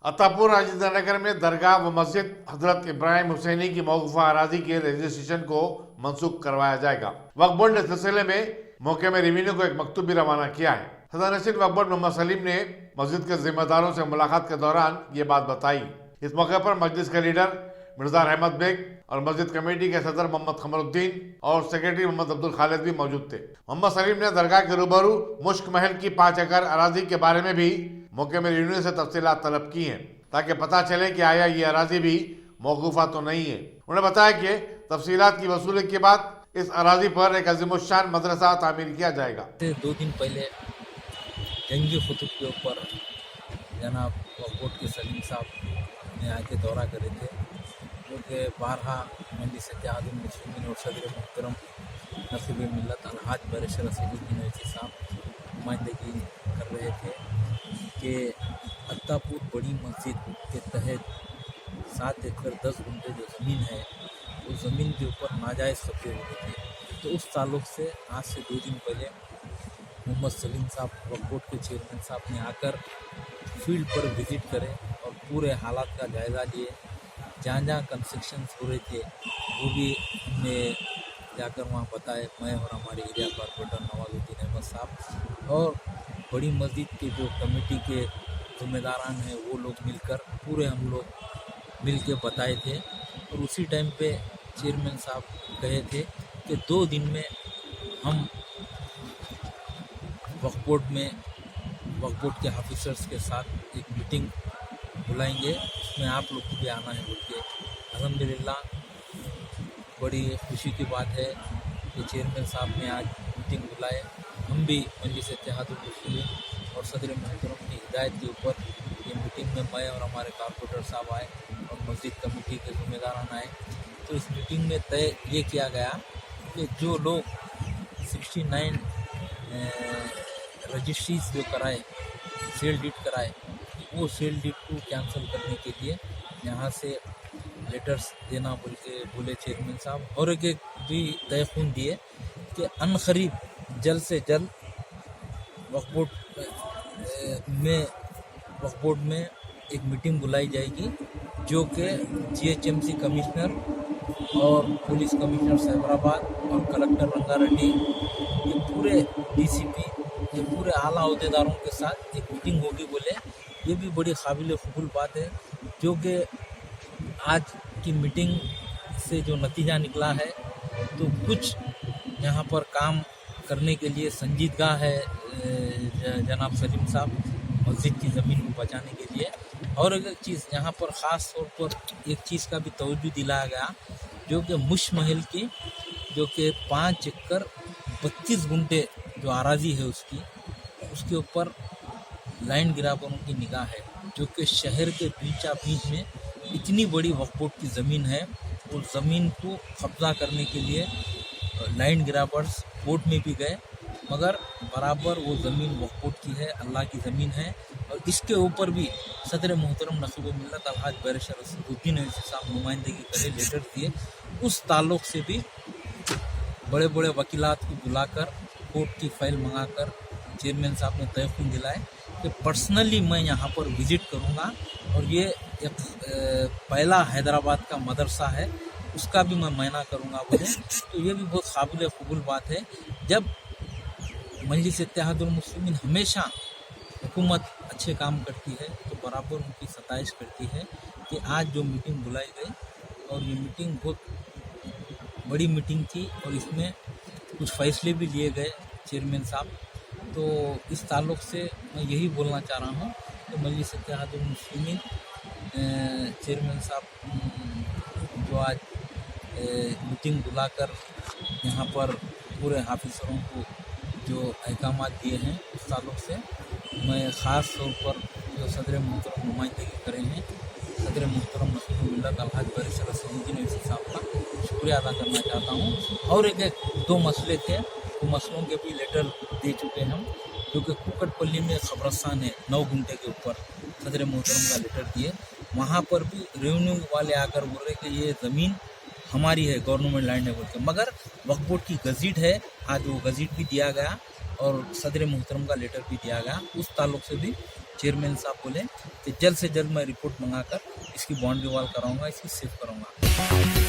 अतापुर राजेंद्र नगर में दरगाह व मस्जिद हजरत इब्राहिम हुसैनी की मौकूफा अराजी के रजिस्ट्रेशन को मंसूख करवाया जाएगा। वक्फ बोर्ड ने सिलसिले में मौके में रेवेन्यू को एक मकतूब भी रवाना किया है। सदर नशीन वक्फ बोर्ड मोहम्मद सलीम ने मस्जिद के जिम्मेदारों से मुलाकात के दौरान ये बात बताई। इस मौके पर मस्जिद के लीडर मिर्जा रहमत बेग और मस्जिद कमेटी के सदर मोहम्मद खमरुद्दीन और सेक्रेटरी मोहम्मद अब्दुल खालिद भी मौजूद थे। मोहम्मद सलीम ने दरगाह के रूबरू मुश्क महल की 5 एकड़ अराजी के बारे में भी मौके में रेवेन्यू से तफसीलात तलब की हैं, ताकि पता चले कि आया ये अराजी भी मौकूफा तो नहीं है। उन्होंने बताया कि तफसीलात की वसूली के बाद इस अराजी पर एक अजीमुशान मदरसा तामीर किया जाएगा। 2 दिन पहले जंगी खुतब के ऊपर जनाब बोर्ड के सलीम साहब ने आके दौरा करे थे, जो कि 12 मजलिस इत्तेहादुल मुस्लिमीन और सदर मुहतरम नसीब मिल्लत अलहाज बैरिस्टर असदुद्दीन ओवैसी साहब नुमाइंदगी कर रहे थे कि अत्तापुर बड़ी मस्जिद के तहत 7 एकड़ 10 गुंठे जो ज़मीन है, उस ज़मीन के ऊपर नाजायज़ कब्जे हो गए थे। तो उस ताल्लुक़ से आज से 2 दिन पहले मोहम्मद सलीम साहब वक्फ बोर्ड के चेयरमैन साहब ने आकर फील्ड पर विज़िट करे और पूरे हालात का जायज़ा लिए। जहाँ जहाँ कंस्ट्रक्शन हो रहे थे वो भी हमने जाकर वहाँ बताए, मैं और हमारे एरिया कॉर्पोरेटर नवाजुद्दीन अहमद साहब और बड़ी मस्जिद के जो कमेटी के जिम्मेदारान हैं वो लोग मिलकर पूरे हम लोग मिल के बताए थे। और उसी टाइम पे चेयरमैन साहब कहे थे कि 2 दिन में हम वक्फ बोर्ड के ऑफिसर्स के साथ एक मीटिंग बुलाएंगे, उसमें आप लोग को भी आना है बोल के। अल्हम्दुलिल्लाह बड़ी खुशी की बात है कि चेयरमैन साहब ने आज मीटिंग बुलाए। हम भी मजलिस इत्तेहादुल मुस्लिमीन और सदर मुहतरम की हिदायत के ऊपर ये मीटिंग में मैं और हमारे कॉर्पोरेटर साहब आए और मस्जिद कमेटी के जिम्मेदारान आए। तो इस मीटिंग में तय ये किया गया कि जो लोग 69 रजिस्ट्रीज जो कराए, सेल डीड कराए, वो सेल डीड को कैंसिल करने के लिए यहाँ से लेटर्स देना बोल के बोले चेयरमैन साहब। और एक भी तयखून दिए कि अनकरीब जल्द से जल्द वक्फ बोर्ड में एक मीटिंग बुलाई जाएगी, जो कि GHMC कमिश्नर और पुलिस कमिश्नर साइबराबाद और कलेक्टर रंगारेड्डी, ये पूरे DCP, ये पूरे आला अहदेदारों के साथ एक मीटिंग होगी बोले। ये भी बड़ी काबिल कबूल बात है, जो कि आज की मीटिंग से जो नतीजा निकला है, तो कुछ यहाँ पर काम करने के लिए संजीदगा है जनाब सलीम साहब मस्जिद की ज़मीन को बचाने के लिए। और एक चीज़ यहाँ पर ख़ास तौर पर एक चीज़ का भी तवज्जो दिलाया गया, जो कि मुश्क महल की जो कि 5 एकड़ 32 गुंठे जो अराजी है उसके ऊपर लाइन गिरावरों की निगाह है, जो कि शहर के बीचा बीच में इतनी बड़ी वक्फ बोर्ड की ज़मीन है। उस ज़मीन को कब्ज़ा करने के लिए लाइन गिरावर्स कोर्ट में भी गए, मगर बराबर वो ज़मीन वक्फ बोर्ड की है, अल्लाह की ज़मीन है। और इसके ऊपर भी सदर मुहतरम नसीब मिल्लत अलहाज बैरिस्टर असदुद्दीन ओवैसी साहब नुमाइंदगी करे, लेटर दिए। उस ताल्लुक़ से भी बड़े बड़े वकीलात को बुलाकर कोर्ट की फ़ाइल मंगाकर चेयरमैन साहब ने तयखून दिलाए कि पर्सनली मैं यहाँ पर विज़िट करूँगा। और ये एक पहला हैदराबाद का मदरसा है, उसका भी मैं मायना करूँगा बोले। तो ये भी बहुत काबिल कबूल बात है। जब मजलिस इत्तेहादुल मुस्लिमीन हमेशा हुकूमत अच्छे काम करती है तो बराबर उनकी सताइश करती है कि आज जो मीटिंग बुलाई गई, और ये मीटिंग बहुत बड़ी मीटिंग थी और इसमें कुछ फैसले भी लिए गए चेयरमैन साहब। तो इस ताल्लुक़ से मैं यही बोलना चाह रहा हूँ कि मजलिस इत्तेहादुल मुस्लिमीन चेयरमैन साहब जो आज मीटिंग बुलाकर यहाँ पर पूरे हाफिज़ों को जो अहकामात दिए हैं, उस ताल्लुक़ से मैं ख़ास तौर पर जो सदर मुहतरम नुमाइंदगी करे हैं, सदर मुहतरम नसीब मिल्लत अलहाज बैरिस्टर असदुद्दीन ओवैसी साहब का शुक्रिया अदा करना चाहता हूँ। और एक 2 मसले थे, वो मसलों के भी लेटर दे चुके हैं हम, क्योंकि कुकटपल्ली में ख़बरस्तान है 9 गुंठे के ऊपर, सदर मुहतरम का लेटर दिए। वहाँ पर भी रेवेन्यू वाले आकर बोल रहे कि ये ज़मीन हमारी है, गवर्नमेंट लैंड है बोल के, मगर वक्फ बोर्ड की गज़ीट है। आज वो गज़ीट भी दिया गया और सदर मुहतरम का लेटर भी दिया गया। उस ताल्लुक़ से भी चेयरमैन साहब बोले कि जल्द से जल्द मैं रिपोर्ट मंगाकर इसकी बाउंड्री वॉल कराऊंगा, इसकी सेफ करूंगा।